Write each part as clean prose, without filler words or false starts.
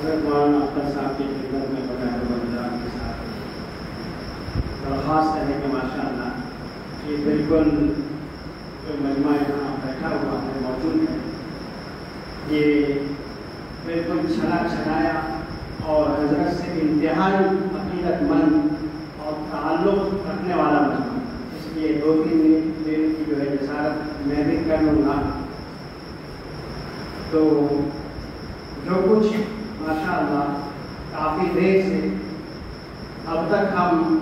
حضرت مولانا اختر صاحب کی خدمت میں بغیر بندران کے ساتھ درخواست ہے کہ ماشاء اللہ یہ بالکل جو مجمع یہاں بیٹھا ہوا ہے موجود ہے یہ بالکل چھنا چھنایا اور حضرت سے انتہائی عقیدت مند اور تعلق رکھنے والا مجمع، اس لیے 2-3 منٹ کی جو ہے جسارت میں بھی کر لوں گا۔ تو جو کچھ ماشاء اللہ کافی دیر سے اب تک ہم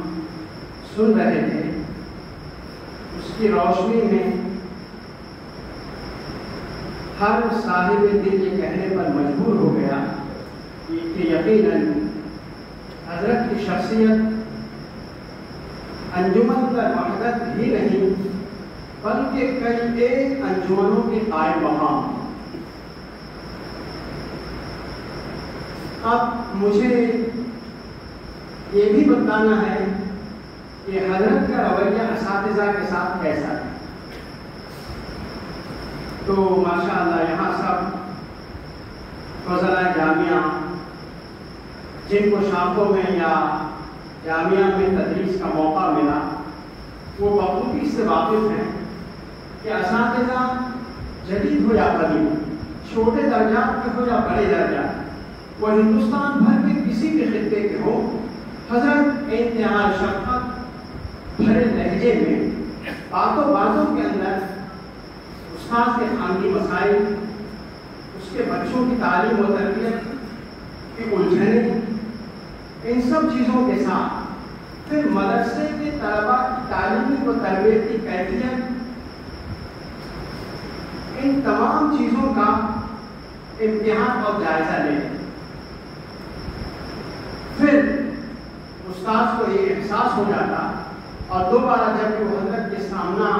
سن رہے تھے اس کی روشنی میں ہر صاحب دل یہ کہنے پر مجبور ہو گیا کہ یقیناً حضرت کی شخصیت انجمن کا وحدت ہی نہیں بلکہ کئی ایک انجمنوں کے قائم مقام۔ اب مجھے یہ بھی بتانا ہے کہ حضرت کا رویہ اساتذہ کے ساتھ کیسا ہے۔ تو ماشاء اللہ یہاں سب فضلائے جامعہ جن کو شاخوں میں یا جامعہ میں تدریس کا موقع ملا وہ بخوبی سے واقف ہیں کہ اساتذہ جدید ہو یا قدیم، چھوٹے درجات کے ہو یا بڑے درجات، وہ ہندوستان بھر کے کسی بھی خطے کے ہو، حضرت انتہائی شفقت بھرے لہجے میں باتوں کے اندر استاد کے خانگی مسائل، اس کے بچوں کی تعلیم و تربیت کی الجھنیں، ان سب چیزوں کے ساتھ پھر مدرسے کے طلباء کی تعلیمی و تربیت کی کیفیت، ان تمام چیزوں کا امتحان اور جائزہ لیں۔ پھر استاد کو یہ احساس ہو جاتا اور دوبارہ جب وہ حضرت کے سامنا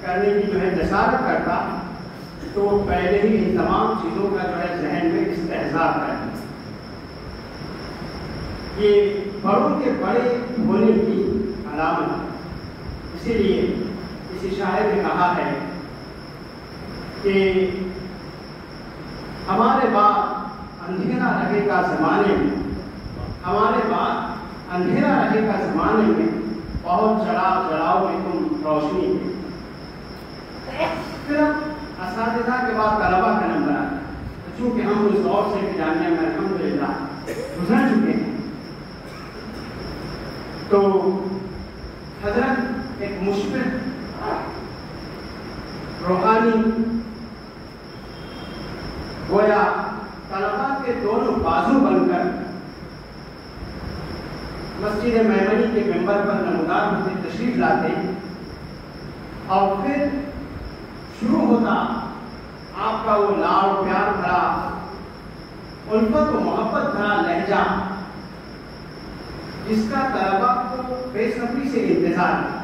کرنے کی جو ہے جسارت کرتا تو پہلے ہی ان تمام چیزوں کا جو ہے ذہن میں استحضار کرتا۔ یہ بڑوں کے بڑے ہونے کی علامت ہے، اسی لیے کسی شاعر نے کہا ہے کہ ہمارے بعد اندھیرا رہے گا زمانے میں، ہمارے بعد اندھیرا رہے گا زمانے میں، بہت جلاؤ گے تم روشنی میں۔ پھر اساتذہ کے بعد طلبا کا نمبر آتا ہے، چونکہ ہم اس دور سے جامعہ میں الحمدللہ گزر چکے ہیں، تو حضرت ایک مشفق روحانی گویا طلبا کے دونوں بازو بن کر مسجد میمنی کے ممبر پر نمودار ہوتے تشریف لاتے اور پھر شروع ہوتا آپ کا وہ لاڑ پیار بھرا الفت و محبت بھرا لہجہ جس کا طلبا کو بے صبری سے انتظار ہے۔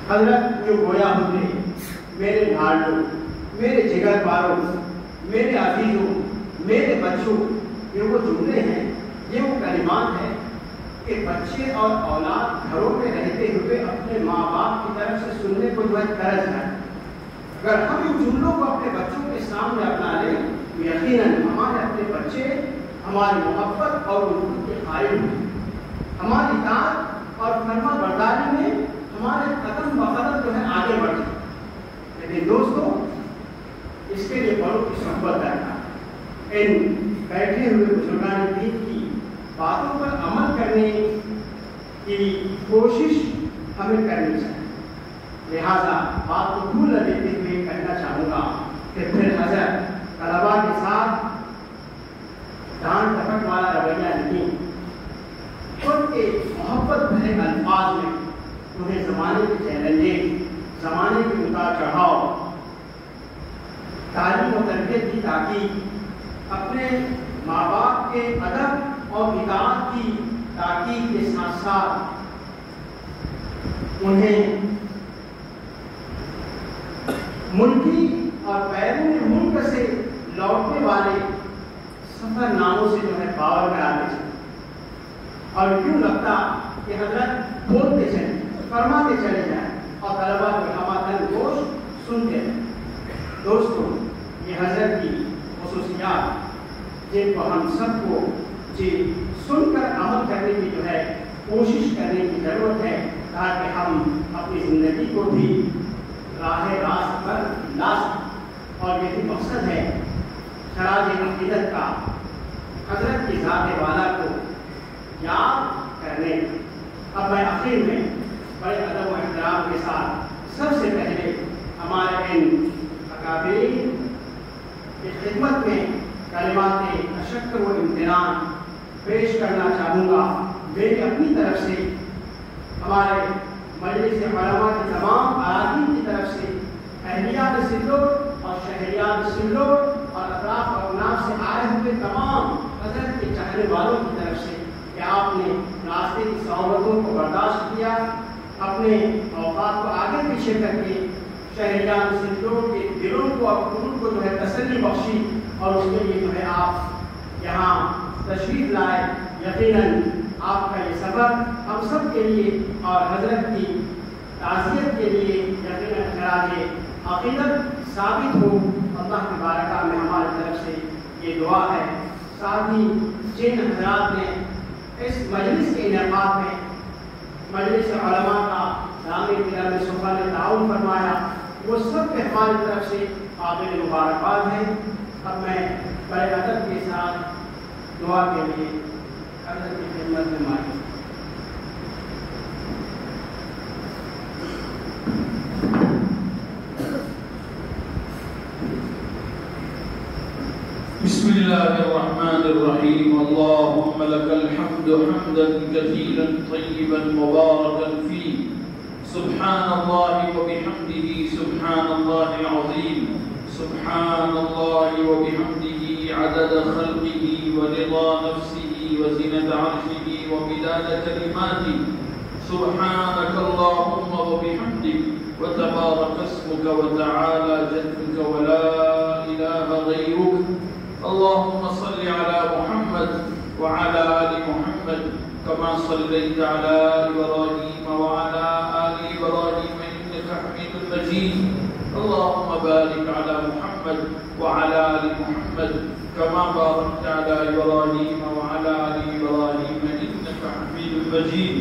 حضرت جو گویا ہوتے میرے لاڈلوں، میرے جگر پاروں، میرے عزیزوں، میرے بچوں، یہ وہ جملے ہیں، یہ وہ کلمات ہیں کہ بچے اور اولاد گھروں میں رہتے ہوئے اپنے ماں باپ کی طرف سے سننے کو جو ہے ترس ہے۔ اگر ہم ان جملوں کو اپنے بچوں کے سامنے اپنا لیں تو یقیناً ہمارے اپنے بچے ہماری محبت اور ان کے قائل ہیں، ہماری اطاعت اور فرما برداری میں ہمارے قدم بقدم جو ہے آگے بڑھ جائیں۔ لیکن دوستو اس کے لیے بڑوں کی صحبت ہے، ان بیٹھے ہوئے بزرگان دین کی باتوں پر عمل کرنے کی کوشش ہمیں کرنی چاہیے۔ لہذا بات کو بھول نہ دیتے ہوئے کہنا چاہوں گا کہ پھر حضرت طلبا کے ساتھ ڈانٹ ٹپٹ والا رویہ نہیں، ان کے محبت بھرے الفاظ میں انہیں زمانے کے چیلنجیں، زمانے کے اتار چڑھاؤ، تعلیم و تربیت کی تاکید، اپنے ماں باپ کے ادب اور اطاعت کی تاکید کے ساتھ ساتھ انہیں ملکی اور بیرون ملک سے لوٹنے والے سفر ناموں سے جو ہے باور کراتے چلے، اور کیوں لگتا کہ حضرت بولتے چلے، فرماتے چلے جائیں اور طلبا کو ہماتن گوش سنتے ہیں۔ دوستوں یہ حضرت کی خصوصیات جن کو ہم سب کو سن کر عمل کرنے کی جو ہے کوشش کرنے کی ضرورت ہے تاکہ ہم اپنی زندگی کو بھی راہ راست پر لا سکیں۔ اور یہی مقصد ہے خراج عقیدت کا، حضرت کی ذات والا کو یاد کرنے کا۔ اب میں آخر میں بڑے ادب و احترام کے ساتھ سب سے پہلے ہمارے ان اکابرین کی خدمت میں کلمات تشکر و امتنان پیش کرنا چاہوں گا۔ میری اپنی طرف سے، ہمارے مجلس علماء کے تمام اراکین کی طرف سے، اہلیات سلوڑ اور شہریات سلوڑ اور اطراف اور اناف سے آئے ہوئے تمام حضرت کے چاہنے والوں کی طرف سے کہ آپ نے راستے کی صعوبتوں کو برداشت کیا، اپنے اوقات کو آگے پیچھے کر کے شہریان سلوڑ کے دلوں کو اور قلوب کو جو ہے تسلی بخشی، اور اس کے لیے جو ہے آپ یہاں تشریف لائے۔ یقیناً آپ کا یہ سفر ہم سب کے لیے اور حضرت کی تعزیت کے لیے یقیناً خراج عقیدت ثابت ہو۔ اللہ کی بارگاہ میں ہماری طرف سے یہ دعا ہے۔ ساتھ ہی جن حضرات نے اس مجلس کے انعقاد میں مجلس علماء کا دامِ کرم صفا نے تعاون فرمایا، وہ سب کے ہماری طرف سے قابل مبارکباد ہے۔ اب میں بڑے ادب کے ساتھ دعا کے لیے حضرت کی خدمت میں مائیں۔ بسم الله الرحمن الرحيم اللهم لك الحمد حمدا كثيرا طيبا مباركا فيه سبحان الله وبحمده سبحان الله العظيم سبحان الله وبحمده عدد خلقه ورضا نفسه وزنة عرشه ومداد كلماته سبحانك اللهم وبحمدك وتبارك اسمك وتعالى جدك ولا إله غيرك اللهم صل على محمد وعلى آل محمد كما صليت على إبراهيم وعلى آل إبراهيم إنك حميد مجيد اللهم بارك على محمد وعلى آل محمد كما باركت على إبراهيم وعلى آل إبراهيم إنك حميد مجيد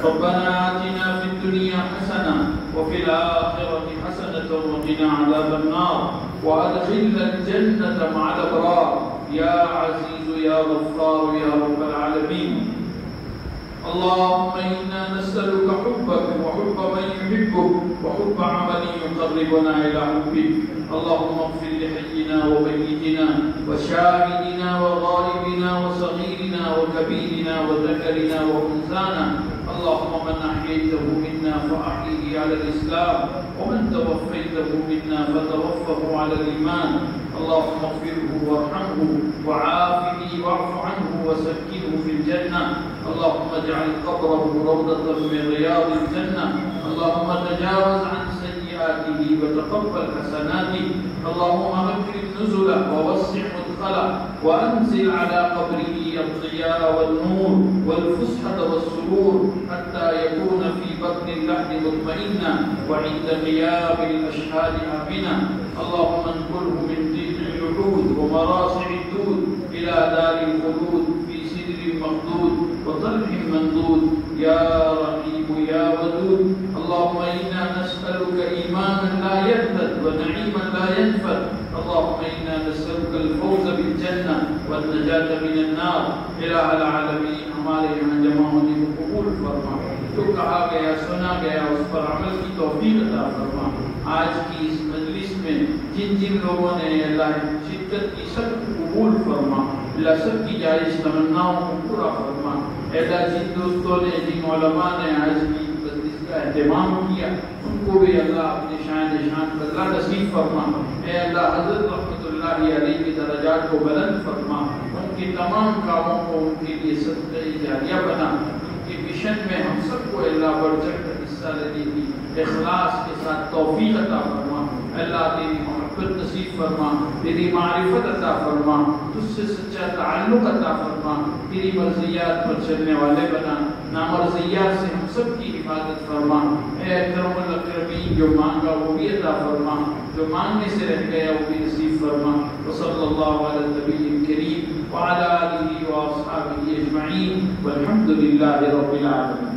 ربنا آتنا في الدنيا حسنة وفي الآخرة حسنة وقنا عذاب النار وأدخلنا الجنة مع الأبرار يا عزيز يا غفار يا رب العالمين اللهم إنا نسألك حبك وحب من يحبك وحب عمل يقربنا إلى حبك اللهم اغفر لحينا وميتنا وشاهدنا وغائبنا وصغيرنا وكبيرنا وذكرنا وأنثانا اللهم من أحييته منا فأحيه على الإسلام ومن توفيته منا فتوفه على الإيمان اللهم اغفره وارحمه وعافه واعف عنه وسكنه في الجنة اللهم اجعل قبره روضة من رياض الجنة اللهم تجاوز عن سيئاته وتقبل حسناته اللهم أكرم نزله ووسع مدخله وأنزل على قبره الضياء والنور والفسحة والسرور حتى يكون في بطن اللحد مطمئنا وعند قيام الأشهاد آمنا اللهم انقله من ضيق الجحود ومراصع الدود إلى دار الخلود في سدر مخدود وطلح ممدود يا رقيب يا ودود اللهم إنا نسألك إيمانا لا يرتد ونعيما لا ينفد اللهم إنا نسألك الفوز بالجنة والنجاة من النار إله العالمين ہمارے یہاں جمع ہونے کو قبول فرما جو کہا گیا سنا گیا اس پر عمل کی توفیق عطا فرما آج کی اس مجلس میں جن جن لوگوں نے اللہ شدت کی سب کو قبول فرما اللہ سب کی جائز تمناؤں کو پورا فرما اللہ جن دوستوں نے جن علماء نے آج کی مجلس کا اہتمام کیا ان کو بھی اللہ اپنے شان بدلہ نصیب فرما اے اللہ حضرت رحمت اللہ علیہ کی درجات کو بلند فرما ان کے تمام کاموں کو ان کے لیے صدقہ جاریہ بنا ان کے مشن میں ہم سب کو اللہ بڑھ چڑھ کر حصہ لینے کی اخلاص کے ساتھ توفیق عطا فرما اللہ تیری محبت محبت نصیب فرما، تیری معرفت عطا فرما، تجھ سے سچا تعلق عطا فرما، تیری مرضیات پر چلنے والے بنا، نامرضیات سے ہم سب کی حفاظت فرما۔ اے اکرم الاکرمین، جو مانگا وہ بھی عطا فرما، جو مانگنے سے رہ گیا وہ بھی نصیب فرما۔ وصلی اللہ علی النبی الکریم وعلی آلہ واصحابہ اجمعین والحمد للہ رب العالمین۔